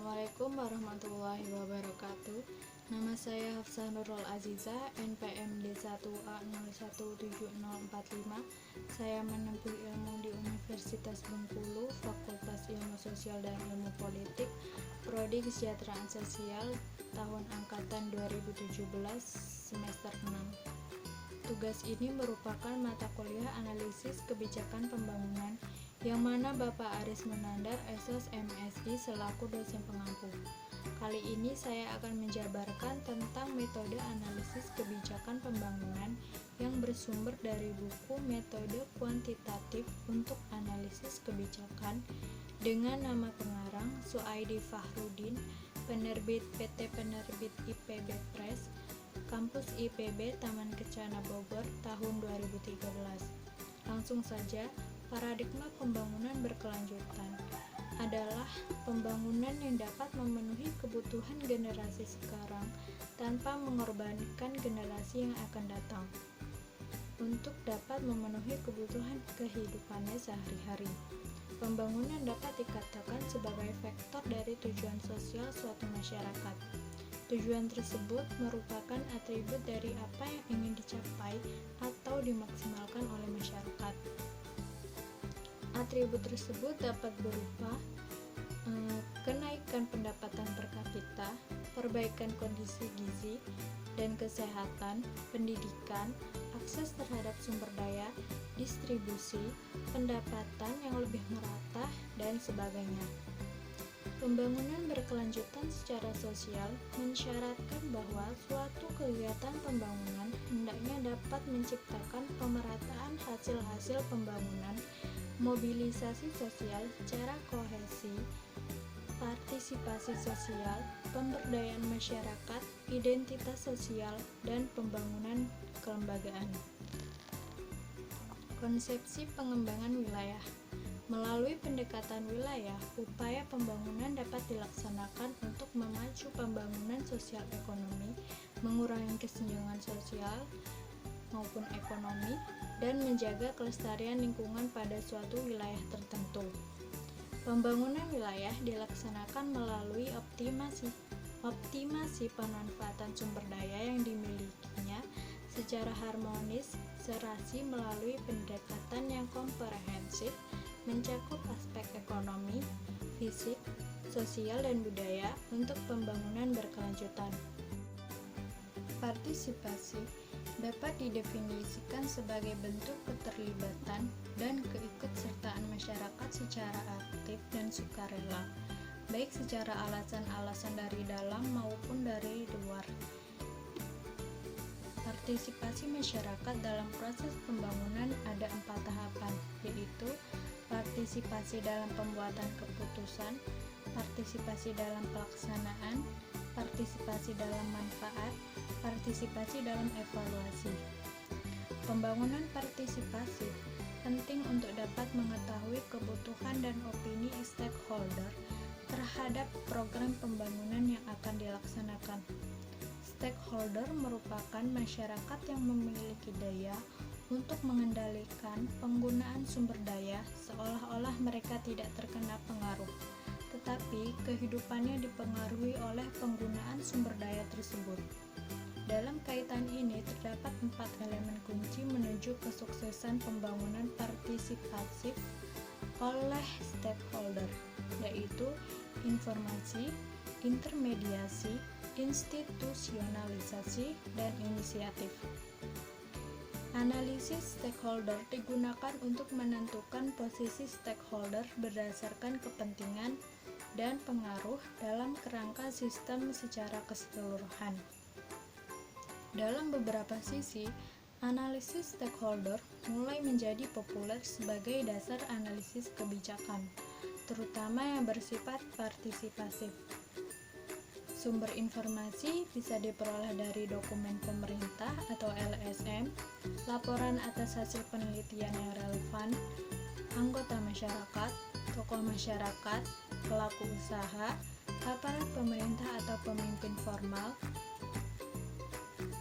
Assalamualaikum warahmatullahi wabarakatuh. Nama saya Hafsah Nurul Aziza, NPM D1A017045. Saya menempuh ilmu di Universitas Bengkulu, Fakultas Ilmu Sosial dan Ilmu Politik, Prodi Kesejahteraan Sosial, tahun angkatan 2017, semester 6. Tugas ini merupakan mata kuliah analisis kebijakan pembangunan yang mana Bapak Aris Munandar, SS MSI selaku dosen pengampu. Kali ini saya akan menjabarkan tentang metode analisis kebijakan pembangunan yang bersumber dari buku Metode Kuantitatif untuk Analisis Kebijakan dengan nama pengarang Suaidi Fahrudin, penerbit PT Penerbit IPB Press, Kampus IPB Taman Kencana Bogor, tahun 2013. Langsung saja, paradigma pembangunan berkelanjutan adalah pembangunan yang dapat memenuhi kebutuhan generasi sekarang tanpa mengorbankan generasi yang akan datang untuk dapat memenuhi kebutuhan kehidupannya sehari-hari. Pembangunan dapat dikatakan sebagai vektor dari tujuan sosial suatu masyarakat. Tujuan tersebut merupakan atribut dari apa yang ingin dicapai atau dimaksimalkan oleh masyarakat. Atribut tersebut dapat berupa kenaikan pendapatan per kapita, perbaikan kondisi gizi dan kesehatan, pendidikan, akses terhadap sumber daya, distribusi, pendapatan yang lebih merata, dan sebagainya. Pembangunan berkelanjutan secara sosial mensyaratkan bahwa suatu kegiatan pembangunan hendaknya dapat menciptakan pemerataan hasil-hasil pembangunan, mobilisasi sosial secara kohesi, partisipasi sosial, pemberdayaan masyarakat, identitas sosial, dan pembangunan kelembagaan. Konsepsi pengembangan wilayah. Melalui pendekatan wilayah, upaya pembangunan dapat dilaksanakan untuk memacu pembangunan sosial ekonomi, mengurangi kesenjangan sosial maupun ekonomi, dan menjaga kelestarian lingkungan pada suatu wilayah tertentu. Pembangunan wilayah dilaksanakan melalui optimasi pemanfaatan sumber daya yang dimilikinya secara harmonis, serasi melalui pendekatan yang komprehensif, mencakup aspek ekonomi, fisik, sosial, dan budaya untuk pembangunan berkelanjutan. Partisipasi dapat didefinisikan sebagai bentuk keterlibatan dan keikutsertaan masyarakat secara aktif dan sukarela, baik secara alasan-alasan dari dalam maupun dari luar. Partisipasi masyarakat dalam proses pembangunan ada 4 tahapan, yaitu partisipasi dalam pembuatan keputusan, partisipasi dalam pelaksanaan, partisipasi dalam manfaat, partisipasi dalam evaluasi. Pembangunan partisipasi penting untuk dapat mengetahui kebutuhan dan opini stakeholder terhadap program pembangunan yang akan dilaksanakan. Stakeholder merupakan masyarakat yang memiliki daya untuk mengendalikan penggunaan sumber daya seolah-olah mereka tidak terkena pengaruh, tetapi kehidupannya dipengaruhi oleh penggunaan sumber daya tersebut. Dalam kaitan ini terdapat 4 elemen kunci menuju kesuksesan pembangunan partisipasif oleh stakeholder, yaitu informasi, intermediasi, institusionalisasi, dan inisiatif. Analisis stakeholder digunakan untuk menentukan posisi stakeholder berdasarkan kepentingan dan pengaruh dalam kerangka sistem secara keseluruhan. Dalam beberapa sisi, analisis stakeholder mulai menjadi populer sebagai dasar analisis kebijakan, terutama yang bersifat partisipasif. Sumber informasi bisa diperoleh dari dokumen pemerintah atau LSM, laporan atas hasil penelitian yang relevan, anggota masyarakat, tokoh masyarakat, pelaku usaha, aparat pemerintah atau pemimpin formal,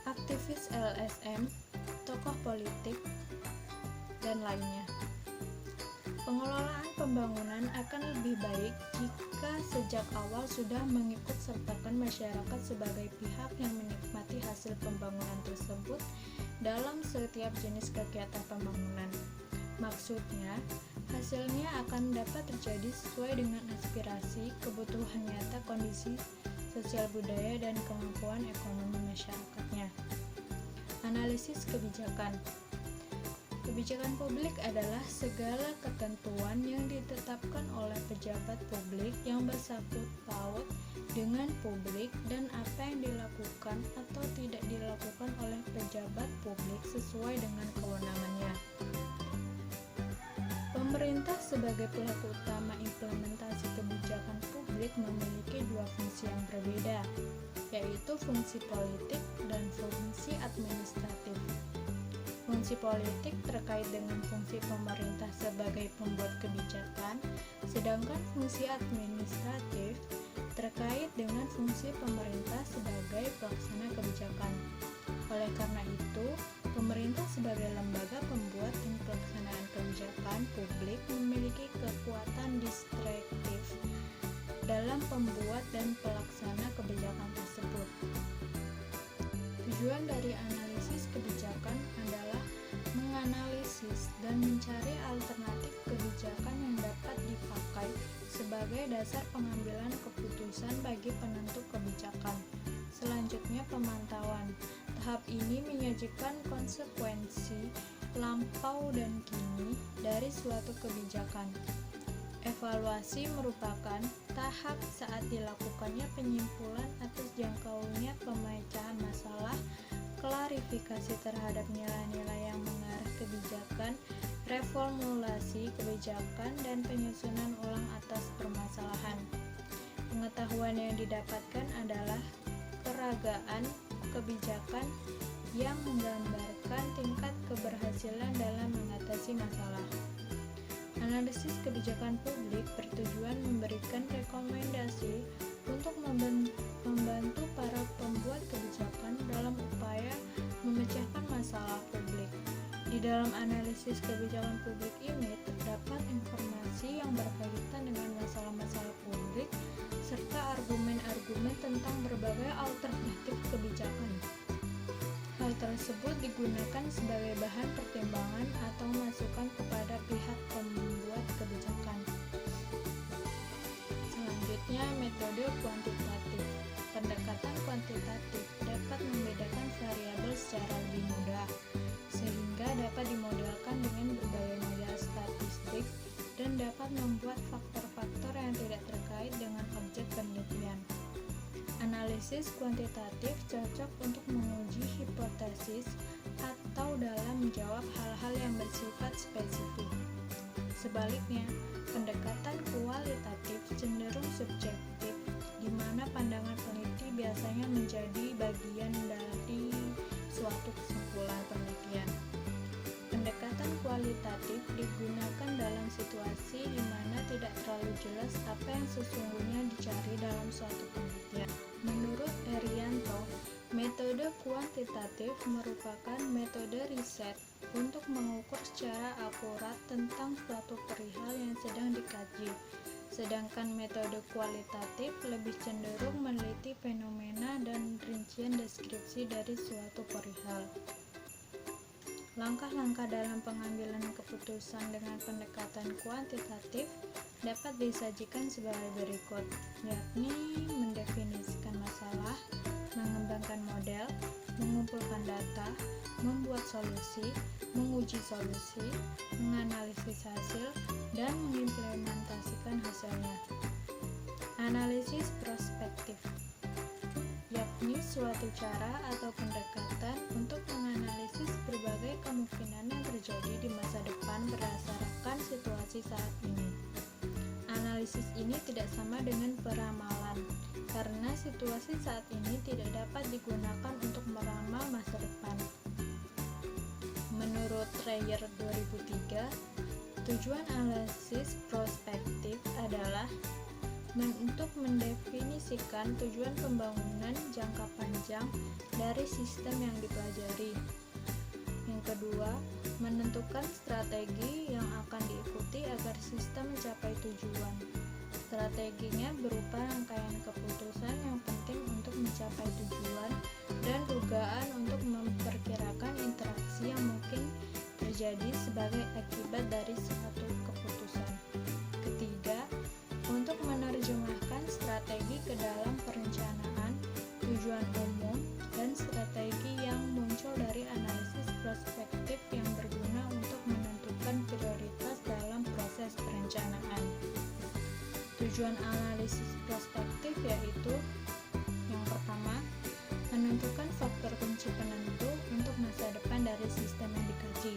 aktivis LSM, tokoh politik, dan lainnya. Pengelolaan pembangunan dan akan lebih baik jika sejak awal sudah mengikut sertakan masyarakat sebagai pihak yang menikmati hasil pembangunan tersebut dalam setiap jenis kegiatan pembangunan. Maksudnya, hasilnya akan dapat terjadi sesuai dengan aspirasi, kebutuhan nyata, kondisi sosial budaya, dan kemampuan ekonomi masyarakatnya. Analisis kebijakan. Kebijakan publik adalah segala ketentuan yang ditetapkan oleh pejabat publik yang bersangkut paut dengan publik dan apa yang dilakukan atau tidak dilakukan oleh pejabat publik sesuai dengan kewenangannya. Pemerintah sebagai pelaku utama implementasi kebijakan publik memiliki dua fungsi yang berbeda, yaitu fungsi politik dan fungsi administratif. Fungsi politik terkait dengan fungsi pemerintah sebagai pembuat kebijakan, sedangkan fungsi administratif terkait dengan fungsi pemerintah sebagai pelaksana kebijakan. Oleh karena itu, pemerintah sebagai lembaga pembuat dan pelaksanaan kebijakan publik memiliki kekuatan diskretif dalam pembuat dan pelaksana kebijakan tersebut. Tujuan dari analisis kebijakan adalah menganalisis dan mencari alternatif kebijakan yang dapat dipakai sebagai dasar pengambilan keputusan bagi penentu kebijakan. Selanjutnya, pemantauan. Tahap ini menyajikan konsekuensi lampau dan kini dari suatu kebijakan. Evaluasi merupakan tahap saat dilakukannya penyimpulan atas jangkaunya pemecahan masalah, klarifikasi terhadap nilai-nilai yang mengarah kebijakan, reformulasi kebijakan, dan penyusunan ulang atas permasalahan. Pengetahuan yang didapatkan adalah keragaan kebijakan yang menggambarkan tingkat keberhasilan dalam mengatasi masalah. Analisis kebijakan publik bertujuan memberikan rekomendasi untuk membantu para pembuat kebijakan dalam upaya memecahkan masalah publik. Di dalam analisis kebijakan publik ini terdapat informasi yang berkaitan dengan masalah-masalah publik serta argumen-argumen tentang berbagai alternatif kebijakan. Hal tersebut digunakan sebagai bahan pertimbangan atau masukan kepada pihak pembuat kebijakan. Selanjutnya, metode kuantitatif. Pendekatan kuantitatif dapat membedakan variabel secara lebih mudah, sehingga dapat dimodelkan dengan berbagai model statistik dan dapat membuat faktor-faktor yang tidak terkait dengan objek penelitian. Analisis kuantitatif cocok untuk menguji hipotesis atau dalam menjawab hal-hal yang bersifat spesifik. Sebaliknya, pendekatan kualitatif cenderung subjektif, di mana pandangan peneliti biasanya menjadi bagian dari suatu kesimpulan penelitian. Pendekatan kualitatif digunakan dalam situasi di mana tidak terlalu jelas apa yang sesungguhnya dicari dalam suatu penelitian. Menurut Herianto, metode kuantitatif merupakan metode riset untuk mengukur secara akurat tentang suatu perihal yang sedang dikaji, sedangkan metode kualitatif lebih cenderung meneliti fenomena dan rincian deskripsi dari suatu perihal. Langkah-langkah dalam pengambilan keputusan dengan pendekatan kuantitatif dapat disajikan sebagai berikut, yakni mendefinisikan masalah, mengembangkan model, mengumpulkan data, membuat solusi, menguji solusi, menganalisis hasil, dan mengimplementasikan hasilnya. Analisis prospektif, yakni suatu cara atau pendekatan untuk menganalisis berbagai kemungkinan yang terjadi di masa depan berdasarkan situasi saat ini. Analisis ini tidak sama dengan peramalan, karena situasi saat ini tidak dapat digunakan untuk meramal masa depan. Menurut Dreyer 2003, tujuan analisis prospektif adalah untuk mendefinisikan tujuan pembangunan jangka panjang dari sistem yang dipelajari. Yang kedua, menentukan strategi yang akan diikuti agar sistem mencapai tujuan. Strateginya berupa rangkaian keputusan yang penting untuk mencapai tujuan dan dugaan untuk memperkirakan interaksi yang mungkin terjadi sebagai akibat dari suatu keputusan. Ketiga, untuk menerjemahkan strategi ke dalam perencanaan, tujuan umum, dan strategi yang muncul dari analisis prospektif yang berguna untuk menentukan prioritas dalam proses perencanaan. Tujuan analisis prospektif yaitu yang pertama, menentukan faktor kunci penentu untuk masa depan dari sistem yang dikaji.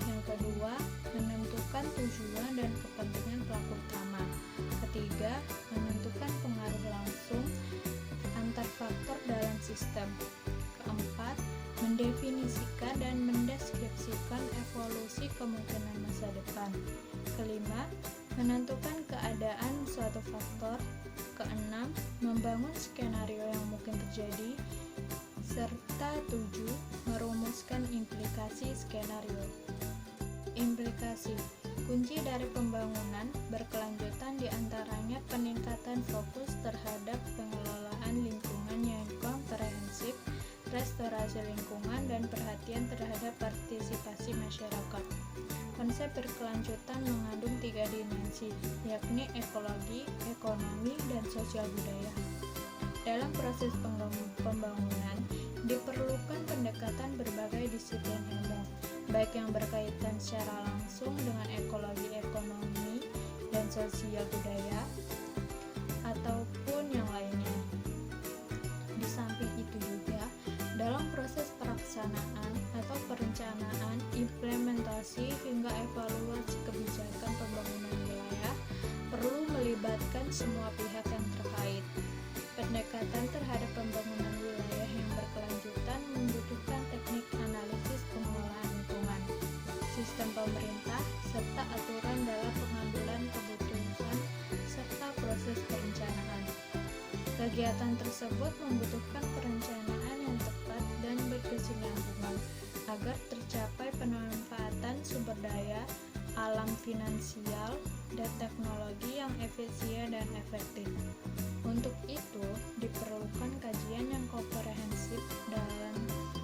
Yang kedua, menentukan tujuan dan kepentingan pelaku utama. Ketiga, menentukan pengaruh langsung antar faktor dalam sistem. Keempat, mendefinisikan dan mendeskripsikan evolusi kemungkinan masa depan. Kelima, menentukan keadaan suatu faktor. Keenam, membangun skenario yang mungkin terjadi. Serta 7, merumuskan implikasi skenario. Implikasi kunci dari pembangunan berkelanjutan diantaranya peningkatan fokus terhadap pengelolaan lingkungan yang komprehensif, restorasi lingkungan, dan perhatian terhadap partisipasi masyarakat. Konsep berkelanjutan mengandung 3 dimensi, yakni ekologi, ekonomi, dan sosial budaya. Dalam proses pembangunan, diperlukan pendekatan berbagai disiplin ilmu, baik yang berkaitan secara langsung dengan ekologi, ekonomi, dan sosial budaya, ataupun yang lainnya. Di samping itu juga, dalam proses pelaksanaan atau perencanaan, implementasi, hingga evaluasi kebijakan pembangunan wilayah, perlu melibatkan semua pihak yang terkait. Pendekatan terhadap pembangunan wilayah yang berkelanjutan membutuhkan teknik analisis pengelolaan lingkungan, sistem pemerintah, serta aturan dalam pengambilan keputusan, serta proses perencanaan. Kegiatan tersebut membutuhkan perencanaan yang tepat dan berkesinambungan agar tercapai pemanfaatan sumber daya, alam, finansial, dan teknologi yang efisien dan efektif. Untuk itu, diperlukan kajian yang komprehensif dan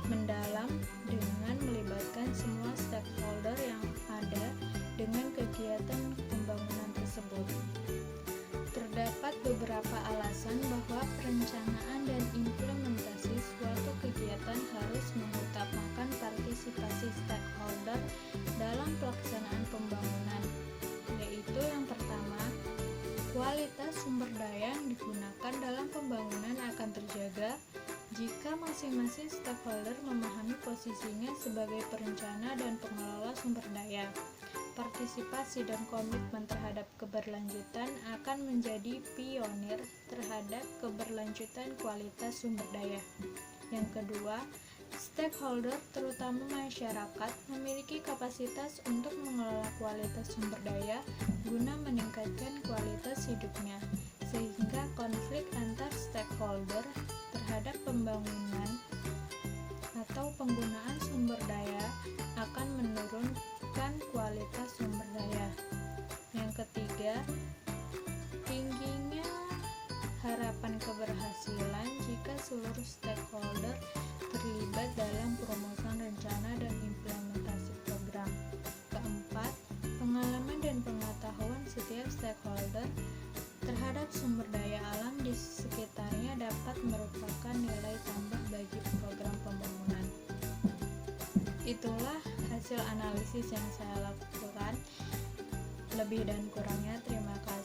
mendalam dengan melibatkan semua stakeholder yang ada dengan kegiatan pembangunan tersebut. Terdapat beberapa alasan bahwa perencanaan dan implementasi suatu kegiatan harus mengutamakan partisipasi stakeholder dalam pelaksanaan pembangunan, yaitu yang pertama, kualitas sumber daya yang digunakan dalam pembangunan akan terjaga jika masing-masing stakeholder memahami posisinya sebagai perencana dan pengelola sumber daya. Partisipasi dan komitmen terhadap keberlanjutan akan menjadi pionir terhadap keberlanjutan kualitas sumber daya. Yang kedua, stakeholder, terutama masyarakat, memiliki kapasitas untuk mengelola kualitas sumber daya guna meningkatkan kualitas hidupnya, sehingga konflik antar stakeholder terhadap pembangunan atau penggunaan sumber daya akan menurunkan kualitas sumber daya. Yang ketiga, tingginya harapan keberhasilan jika seluruh stakeholder terlibat dalam perumusan rencana dan implementasi program. Keempat, pengalaman dan pengetahuan setiap stakeholder terhadap sumber daya alam di sekitarnya dapat merupakan nilai tambah bagi program pembangunan. Itulah hasil analisis yang saya lakukan. Lebih dan kurangnya terima kasih.